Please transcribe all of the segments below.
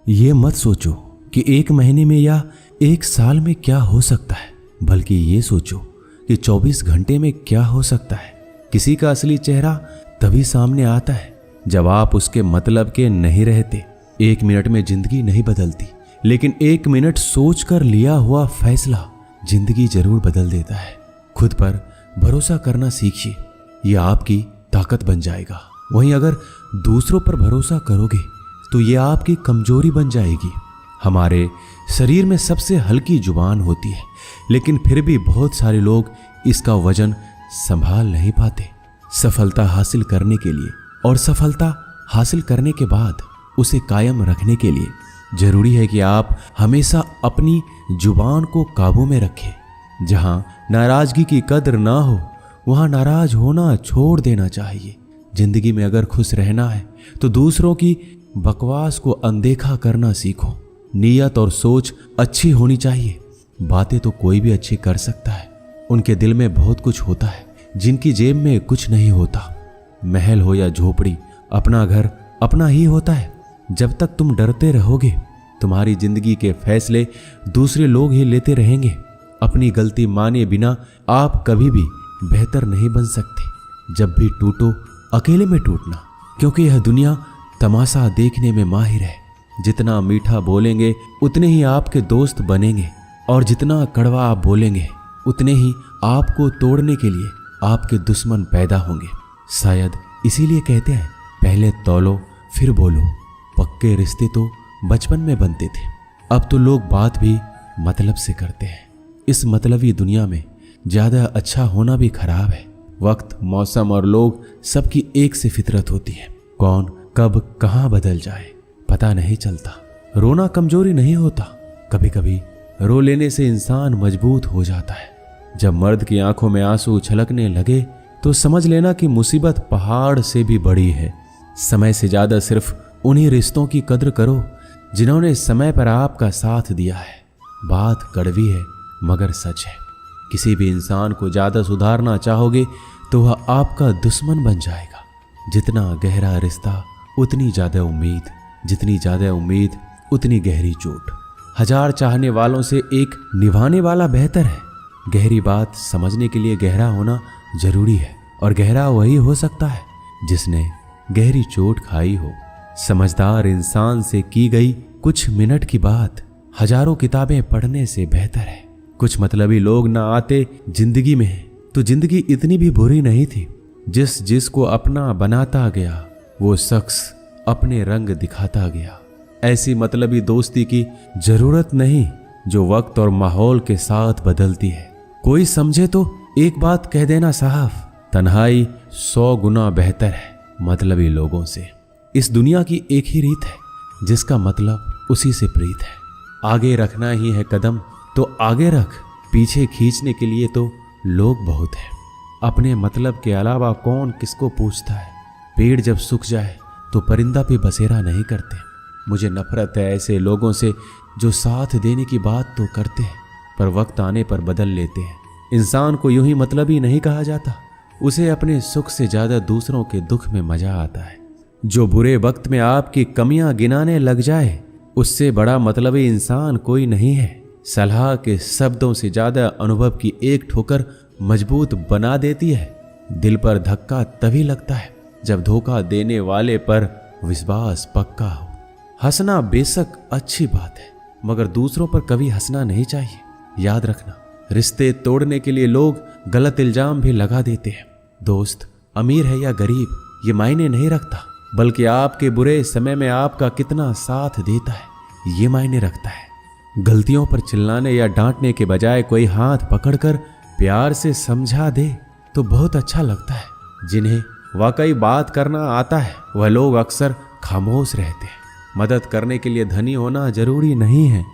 ये मत सोचो कि 1 महीने में या 1 साल में क्या हो सकता है, बल्कि ये सोचो कि 24 घंटे में क्या हो सकता है। किसी का असली चेहरा तभी सामने आता है जब आप उसके मतलब के नहीं रहते। 1 मिनट में जिंदगी नहीं बदलती, लेकिन 1 मिनट सोचकर लिया हुआ फैसला जिंदगी जरूर बदल देता है। खुद पर भरोसा करना सीखिए, यह आपकी ताकत बन जाएगा। वहीं अगर दूसरों पर भरोसा करोगे तो यह आपकी कमजोरी बन जाएगी। हमारे शरीर में सबसे हल्की जुबान होती है, लेकिन फिर भी बहुत सारे लोग इसका वजन संभाल नहीं पाते। सफलता हासिल करने के लिए और सफलता हासिल करने के बाद उसे कायम रखने के लिए जरूरी है कि आप हमेशा अपनी जुबान को काबू में रखें। जहां नाराजगी की कद्र ना हो वहां नाराज होना छोड़ देना चाहिए। जिंदगी में अगर खुश रहना है तो दूसरों की बकवास को अनदेखा करना सीखो। नीयत और सोच अच्छी होनी चाहिए। बातें तो कोई भी अच्छी कर सकता है, उनके दिल में बहुत कुछ होता है जिनकी जेब में कुछ नहीं होता। महल हो या झोपड़ी, अपना घर अपना ही होता है। जब तक तुम डरते रहोगे तुम्हारी जिंदगी के फैसले दूसरे लोग ही लेते रहेंगे। अपनी गलती माने बिना आप कभी भी बेहतर नहीं बन सकते। जब भी टूटो अकेले में टूटना, क्योंकि यह दुनिया तमाशा देखने में माहिर है। जितना मीठा बोलेंगे उतने ही आपके दोस्त बनेंगे, और जितना कड़वा आप बोलेंगे उतने ही आपको तोड़ने के लिए आपके दुश्मन पैदा होंगे। शायद इसीलिए कहते हैं, पहले तौलो फिर बोलो। पक्के रिश्ते तो बचपन में बनते थे, अब तो लोग बात भी मतलब से करते हैं। इस मतलबी दुनिया में ज्यादा अच्छा होना भी खराब है। वक्त, मौसम और लोग सबकी एक सी फितरत होती है। कौन कब कहां बदल जाए पता नहीं चलता। रोना कमजोरी नहीं होता, कभी कभी रो लेने से इंसान मजबूत हो जाता है। जब मर्द की आंखों में आंसू छलकने लगे तो समझ लेना कि मुसीबत पहाड़ से भी बड़ी है। समय से ज्यादा सिर्फ उन्हीं रिश्तों की कद्र करो जिन्होंने समय पर आपका साथ दिया है। बात कड़वी है मगर सच है। किसी भी इंसान को ज्यादा सुधारना चाहोगे तो वह आपका दुश्मन बन जाएगा। जितना गहरा रिश्ता उतनी ज्यादा उम्मीद, जितनी ज्यादा उम्मीद उतनी गहरी चोट। 1000 चाहने वालों से एक निभाने वाला बेहतर है। गहरी बात समझने के लिए गहरा होना जरूरी है, और गहरा वही हो सकता है जिसने गहरी चोट खाई हो। समझदार इंसान से की गई कुछ मिनट की बात हजारों किताबें पढ़ने से बेहतर है। कुछ मतलबी लोग ना आते जिंदगी में तो जिंदगी इतनी भी बुरी नहीं थी। जिसको अपना बनाता गया वो शख्स अपने रंग दिखाता गया। ऐसी मतलबी दोस्ती की जरूरत नहीं जो वक्त और माहौल के साथ बदलती है। कोई समझे तो एक बात कह देना साहब, तन्हाई 100 गुना बेहतर है मतलबी लोगों से। इस दुनिया की एक ही रीत है जिसका मतलब उसी से प्रीत है। आगे रखना ही है कदम तो आगे रख, पीछे खींचने के लिए तो लोग बहुत हैं। अपने मतलब के अलावा कौन किसको पूछता है। पेड़ जब सूख जाए तो परिंदा पे बसेरा नहीं करते। मुझे नफरत है ऐसे लोगों से जो साथ देने की बात तो करते हैं पर वक्त आने पर बदल लेते हैं। इंसान को यूं ही मतलबी नहीं कहा जाता, उसे अपने सुख से ज्यादा दूसरों के दुख में मजा आता है। जो बुरे वक्त में आपकी कमियां गिनाने लग जाए उससे बड़ा मतलबी इंसान कोई नहीं है। सलाह के शब्दों से ज्यादा अनुभव की एक ठोकर मजबूत बना देती है। दिल पर धक्का तभी लगता है जब धोखा देने वाले पर विश्वास पक्का हो। हंसना बेशक अच्छी बात है मगर दूसरों पर कभी हंसना नहीं चाहिए। याद रखना, रिश्ते तोड़ने के लिए लोग गलत इल्जाम भी लगा देते हैं। दोस्त अमीर है या गरीब ये मायने नहीं रखता, बल्कि आपके बुरे समय में आपका कितना साथ देता है ये मायने रखता है। गलतियों पर चिल्लाने या डांटने के बजाय कोई हाथ पकड़कर प्यार से समझा दे तो बहुत अच्छा लगता है। जिन्हें वाकई बात करना आता है वह लोग अक्सर खामोश रहते हैं। मदद करने के लिए धनी होना जरूरी नहीं है,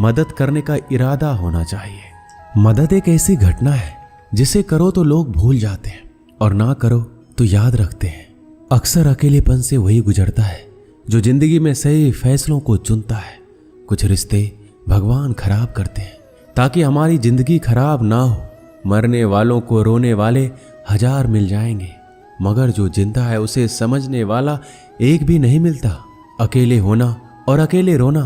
मदद करने का इरादा होना चाहिए। मदद एक ऐसी घटना है जिसे करो तो लोग भूल जाते हैं और ना करो तो याद रखते हैं। अक्सर अकेलेपन से वही गुजरता है जो जिंदगी में सही फैसलों को चुनता है। कुछ रिश्ते भगवान खराब करते हैं ताकि हमारी जिंदगी खराब ना हो। मरने वालों को रोने वाले 1000 मिल जाएंगे मगर जो जिंदा है उसे समझने वाला एक भी नहीं मिलता। अकेले होना और अकेले रोना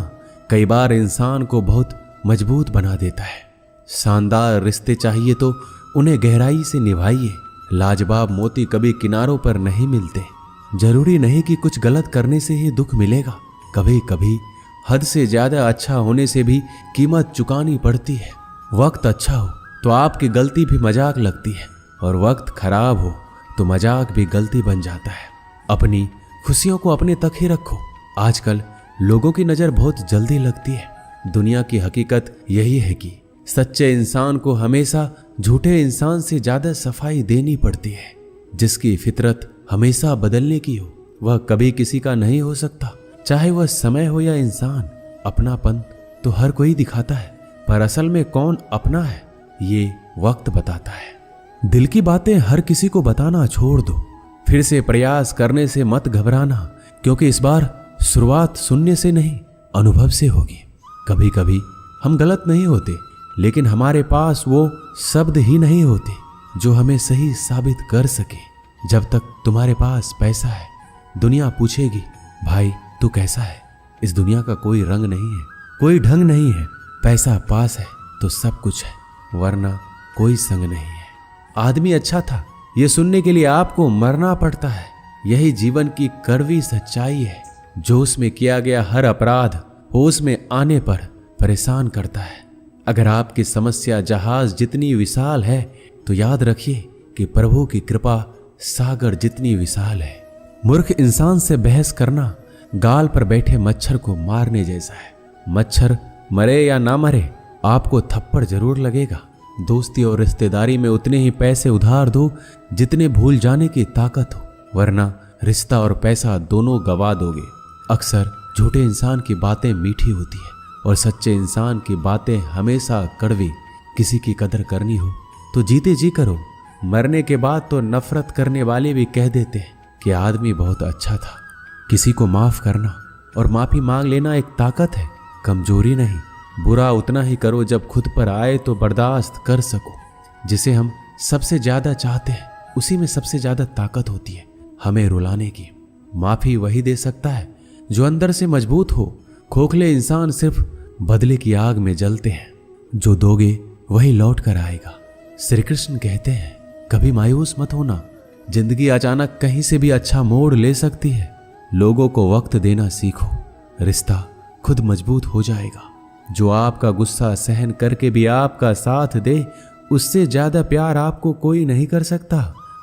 कई बार इंसान को बहुत मजबूत बना देता है। शानदार रिश्ते चाहिए तो उन्हें गहराई से निभाइए। लाजवाब मोती कभी किनारों पर नहीं मिलते। जरूरी नहीं कि कुछ गलत करने से ही दुख मिलेगा। कभी कभी हद से ज्यादा अच्छा होने से भी कीमत चुकानी पड़ती है। वक्त अच्छा हो तो आपकी गलती भी मजाक लगती है, और वक्त खराब हो तो मजाक भी गलती बन जाता है। अपनी खुशियों को अपने तक ही रखो। आजकल लोगों की नजर बहुत जल्दी लगती है। दुनिया की हकीकत यही है कि सच्चे इंसान को हमेशा झूठे इंसान से ज्यादा सफाई देनी पड़ती है। जिसकी फितरत हमेशा बदलने की हो वह कभी किसी का नहीं हो सकता, चाहे वह समय हो या इंसान। अपनापन तो हर कोई दिखाता है, पर असल में कौन अपना है ये वक्त बताता है। दिल की बातें हर किसी को बताना छोड़ दो। फिर से प्रयास करने से मत घबराना, क्योंकि इस बार शुरुआत सुनने से नहीं अनुभव से होगी। कभी कभी हम गलत नहीं होते, लेकिन हमारे पास वो शब्द ही नहीं होते जो हमें सही साबित कर सके। जब तक तुम्हारे पास पैसा है दुनिया पूछेगी, भाई तू कैसा है। इस दुनिया का कोई रंग नहीं है, कोई ढंग नहीं है। पैसा पास है तो सब कुछ है, वरना कोई संग नहीं है। आदमी अच्छा था ये सुनने के लिए आपको मरना पड़ता है। यही जीवन की कड़वी सच्चाई है। जोश में किया गया हर अपराध होश में आने पर परेशान करता है। अगर आपकी समस्या जहाज जितनी विशाल है तो याद रखिए कि प्रभु की कृपा सागर जितनी विशाल है। मूर्ख इंसान से बहस करना गाल पर बैठे मच्छर को मारने जैसा है। मच्छर मरे या ना मरे आपको थप्पड़ जरूर लगेगा। दोस्ती और रिश्तेदारी में उतने ही पैसे उधार दो जितने भूल जाने की ताकत हो, वरना रिश्ता और पैसा दोनों गवा दोगे। अक्सर झूठे इंसान की बातें मीठी होती है और सच्चे इंसान की बातें हमेशा कड़वी। किसी की कदर करनी हो तो जीते जी करो। मरने के बाद तो नफरत करने वाले भी कह देते हैं कि आदमी बहुत अच्छा था। किसी को माफ करना और माफी मांग लेना एक ताकत है, कमजोरी नहीं। बुरा उतना ही करो जब खुद पर आए तो बर्दाश्त कर सको। जिसे हम सबसे ज्यादा चाहते हैं उसी में सबसे ज्यादा ताकत होती है हमें रुलाने की। माफी वही दे सकता है जो अंदर से मजबूत हो। खोखले इंसान सिर्फ बदले की आग में जलते हैं। जो दोगे वही लौट कर आएगा। श्री कृष्ण कहते हैं कभी मायूस मत होना, जिंदगी अचानक कहीं से भी अच्छा मोड़ ले सकती है। लोगों को वक्त देना सीखो, रिश्ता खुद मजबूत हो जाएगा। जो आपका गुस्सा सहन करके भी आपका साथ दे उससे ज्यादा प्यार आपको कोई नहीं कर सकता।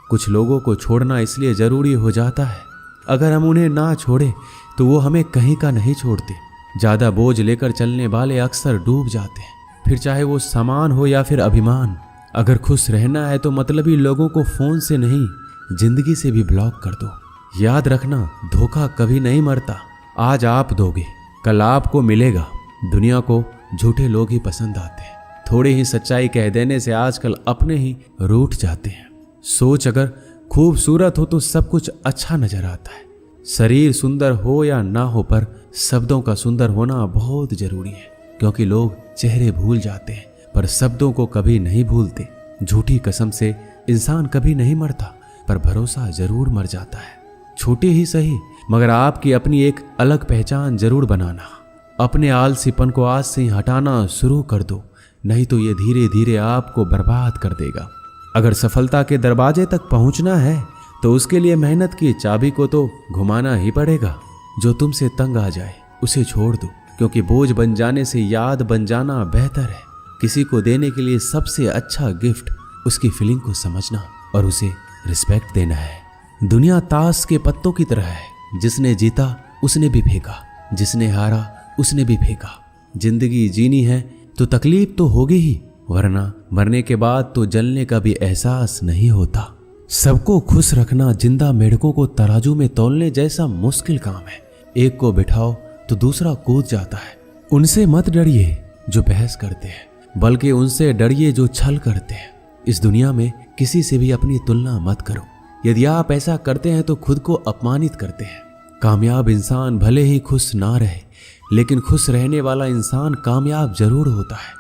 कुछ लोगों को छोड़ना इसलिए जरूरी हो जाता है, अगर हम उन्हें ना छोड़े तो वो हमें कहीं का नहीं छोड़ते। ज्यादा बोझ लेकर चलने वाले अक्सर डूब जाते हैं, फिर चाहे वो सामान हो या फिर अभिमान। अगर खुश रहना है तो मतलबी लोगों को फोन से नहीं जिंदगी से भी ब्लॉक कर दो। याद रखना धोखा कभी नहीं मरता। आज आप दोगे कल आपको मिलेगा। दुनिया को झूठे लोग ही पसंद आते हैं। थोड़ी ही सच्चाई कह देने से आजकल अपने ही रूठ जाते हैं। सोच अगर खूबसूरत हो तो सब कुछ अच्छा नजर आता है। शरीर सुंदर हो या ना हो, पर शब्दों का सुंदर होना बहुत जरूरी है, क्योंकि लोग चेहरे भूल जाते हैं पर शब्दों को कभी नहीं भूलते। झूठी कसम से इंसान कभी नहीं मरता, पर भरोसा जरूर मर जाता है। छोटे ही सही मगर आपकी अपनी एक अलग पहचान जरूर बनाना। अपने आलसीपन को आज से ही हटाना शुरू कर दो, नहीं तो ये धीरे धीरे आपको बर्बाद कर देगा। अगर सफलता के दरवाजे तक पहुंचना है तो उसके लिए मेहनत की चाबी को तो घुमाना ही पड़ेगा। जो तुमसे तंग आ जाए उसे छोड़ दो, क्योंकि बोझ बन जाने से याद बन जाना बेहतर है। किसी को देने के लिए सबसे अच्छा गिफ्ट उसकी फीलिंग को समझना और उसे रिस्पेक्ट देना है। दुनिया ताश के पत्तों की तरह है, जिसने जीता उसने भी फेंका, जिसने हारा उसने भी फेंका। जिंदगी जीनी है तो तकलीफ तो होगी ही, वरना मरने के बाद तो जलने का भी एहसास नहीं होता। सबको खुश रखना जिंदा मेढकों को तराजू में तौलने जैसा मुश्किल काम है। एक को बिठाओ तो दूसरा कूद जाता है। उनसे मत डरिए जो बहस करते हैं, बल्कि उनसे डरिए जो छल करते हैं। इस दुनिया में किसी से भी अपनी तुलना मत करो। यदि आप ऐसा करते हैं तो खुद को अपमानित करते हैं। कामयाब इंसान भले ही खुश ना रहे, लेकिन खुश रहने वाला इंसान कामयाब जरूर होता है।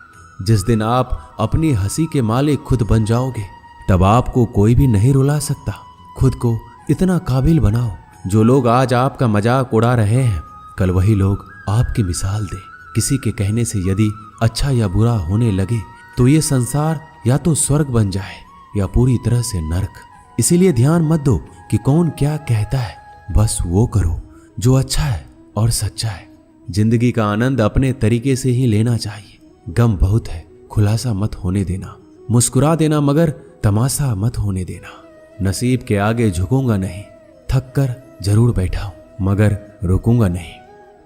जिस दिन आप अपनी हंसी के मालिक खुद बन जाओगे, तब आपको कोई भी नहीं रुला सकता। खुद को इतना काबिल बनाओ, जो लोग आज आपका मजाक उड़ा रहे हैं कल वही लोग आपकी मिसाल दे। किसी के कहने से यदि अच्छा या बुरा होने लगे तो ये संसार या तो स्वर्ग बन जाए या पूरी तरह से नरक। इसीलिए ध्यान मत दो कि कौन क्या कहता है, बस वो करो जो अच्छा है और सच्चा है। जिंदगी का आनंद अपने तरीके से ही लेना चाहिए। गम बहुत है, खुलासा मत होने देना। मुस्कुरा देना मगर तमाशा मत होने देना। नसीब के आगे झुकूंगा नहीं, थक कर जरूर बैठा हूं मगर रुकूंगा नहीं।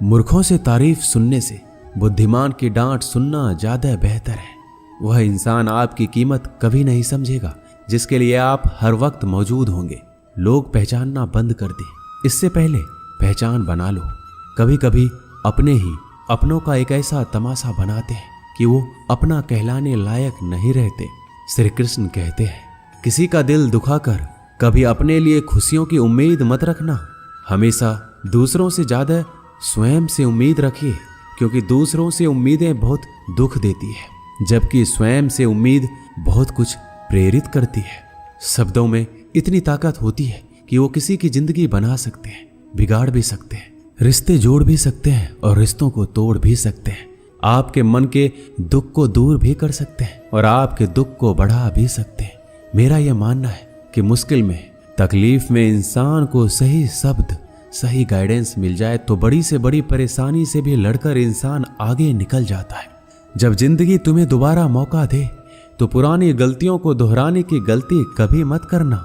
मूर्खों से तारीफ सुनने से बुद्धिमान की डांट सुनना ज्यादा बेहतर है। वह इंसान आपकी कीमत कभी नहीं समझेगा जिसके लिए आप हर वक्त मौजूद होंगे। लोग पहचानना बंद कर दें, इससे पहले पहचान बना लो। कभी कभी अपने ही अपनों का एक ऐसा तमाशा बनाते हैं कि वो अपना कहलाने लायक नहीं रहते। श्री कृष्ण कहते हैं, किसी का दिल दुखाकर कभी अपने लिए खुशियों की उम्मीद मत रखना। हमेशा दूसरों से ज्यादा स्वयं से उम्मीद रखिए, क्योंकि दूसरों से उम्मीदें बहुत दुख देती है, जबकि स्वयं से उम्मीद बहुत कुछ प्रेरित करती है। शब्दों में इतनी ताकत होती है कि वो किसी की जिंदगी बना सकते हैं, बिगाड़ भी सकते हैं, रिश्ते जोड़ भी सकते हैं और रिश्तों को तोड़ भी सकते हैं। आपके मन के दुख को दूर भी कर सकते हैं और आपके दुख को बढ़ा भी सकते हैं। मेरा यह मानना है कि मुश्किल में, तकलीफ में इंसान को सही शब्द, सही गाइडेंस मिल जाए तो बड़ी से बड़ी परेशानी से भी लड़कर इंसान आगे निकल जाता है। जब जिंदगी तुम्हें दोबारा मौका दे तो पुरानी गलतियों को दोहराने की गलती कभी मत करना।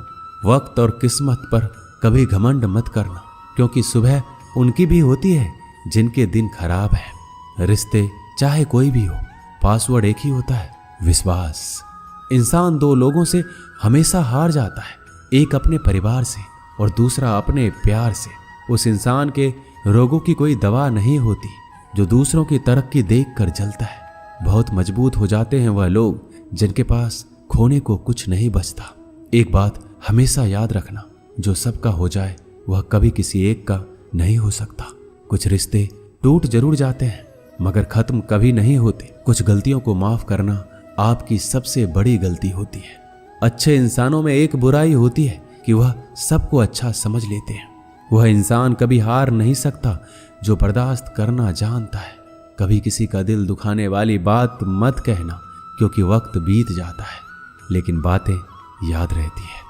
वक्त और किस्मत पर कभी घमंड मत करना, क्योंकि सुबह उनकी भी होती है जिनके दिन खराब है। रिश्ते चाहे कोई भी हो, पासवर्ड एक ही होता है, विश्वास। इंसान दो लोगों से हमेशा हार जाता है, एक अपने परिवार से और दूसरा अपने प्यार से। उस इंसान के रोगों की कोई दवा नहीं होती जो दूसरों की तरक्की देखकर जलता है। बहुत मजबूत हो जाते हैं वह लोग जिनके पास खोने को कुछ नहीं बचता। एक बात हमेशा याद रखना, जो सबका हो जाए वह कभी किसी एक का नहीं हो सकता। कुछ रिश्ते टूट जरूर जाते हैं मगर खत्म कभी नहीं होते। कुछ गलतियों को माफ करना आपकी सबसे बड़ी गलती होती है। अच्छे इंसानों में एक बुराई होती है कि वह सबको अच्छा समझ लेते हैं। वह इंसान कभी हार नहीं सकता जो बर्दाश्त करना जानता है। कभी किसी का दिल दुखाने वाली बात मत कहना, क्योंकि वक्त बीत जाता है लेकिन बातें याद रहती है।